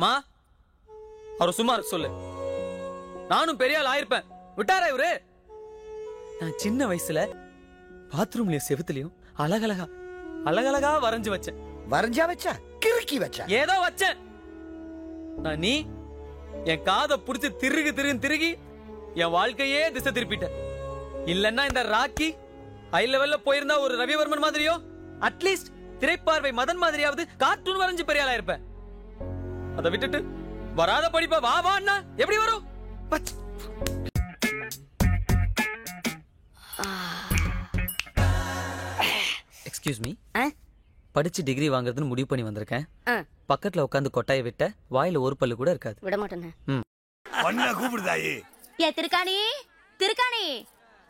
மா அவரை சும்மா இருக்க சொல்லு. நானும் பெரிய ஆள் ஆயிருப்பேன். விட்டாரா இவரு? நான் சின்ன வயசுல பாத்ரூம்லயும் செவுத்துலயும் அழகழகா வரைஞ்சு வச்சேன். வரைஞ்சா வச்சா கிறுக்கி வச்சா ஏதோ வச்சேன். நான் நீ என் காதை புடிச்சு திருகி என் வாழ்க்கையே திசை திருப்பிட்ட. இல்லன்னா இந்த ராக்கி ஹை லெவல்ல போயிருந்தா ஒரு ரவிவர்மன் மாதிரியோ அட்லீஸ்ட் திரைப்பார்வை மதன் மாதிரியாவது கார்ட்டூன் வரைஞ்சு பெரிய ஆளா இருப்பேன். அதை விட்டுட்டு வராத படிப்ப வா வான்னா எப்படி வரும்? Excuse me. படிச்சு டிகிரி வாங்குறதுன்னு முடிவு பண்ணி வந்திருக்கேன். பக்கத்துல உட்காந்து கொட்டாய விட்ட வாயில ஒரு பல்லு கூட இருக்காது. விட மாட்டேன். கூப்பிடுதாயே. ஏ திருக்காணி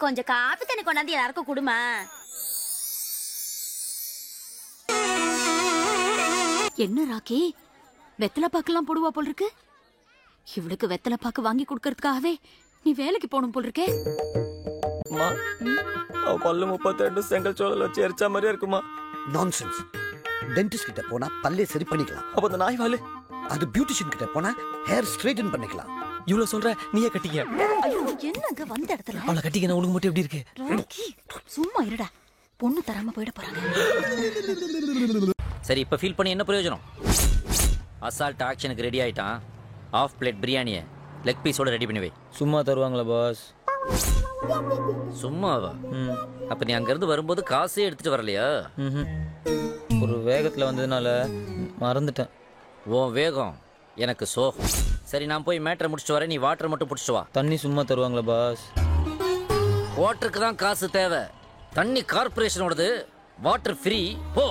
கொஞ்சம் காப்பி தண்ணி கொண்டாந்து எல்லாருக்கும் குடுமா. என்ன ராக்கி, வெத்தலை பாக்கெல்லாம் போடுவா போல் இருக்கு. இவளுக்கு வெத்தலை பாக்கு வாங்கி கொடுக்கறதுக்காகவே நீ வேலைக்கு போகணும் போல் இருக்கே. பல்லு 32 செங்கல் சோழல் வச்சு எரிச்சா மாதிரியா இருக்குமா? நான்சென்ஸ். டென்டிஸ்ட் கிட்ட போனா பல்லே சரி பண்ணிக்கலாம். அப்ப அந்த நாய் வாலு அது பியூட்டிஷியன் கிட்ட போனா ஹேர் ஸ்ட்ரைட்டன் பண்ணிக்கலாம். இவ்வளவு சொல்ற, நீயே கட்டிக்க. ஐயோ என்னங்க வந்த இடத்துல அவளை கட்டிக்க. உனக்கு மட்டும் எப்படி இருக்கு? ராக்கி சும்மா இருடா, பொண்ணு தராம போயிட போறாங்க. சரி, இப்ப ஃபீல் பண்ணி என்ன பிரயோஜனம்? அசால்ட் ஆக்ஷனுக்கு ரெடி ஆயிட்டான். ஆஃப் பிளேட் பிரியாணியை லெக் பீஸோட ரெடி பண்ணி வை. சும்மா தருவாங்களா பாஸ்? சும்மாவா? அப்ப நீ அங்கிருந்து வரும்போது காசே எடுத்துட்டு வரலையா? ஒரு வேகத்துல வந்ததுனால மறந்துட்டேன். உன் வேகம் எனக்கு சோகம். சரி, நான் போய் மேட்டரை முடிச்சுட்டு வரேன். நீ வாட்டர் மட்டும் பிடிச்சிட்டு வா. தண்ணி சும்மா தருவாங்களா பாஸ்? வாட்டருக்கு தான் காசு தேவை. தண்ணி கார்பரேஷனோடது, வாட்டர் ஃப்ரீ. போ.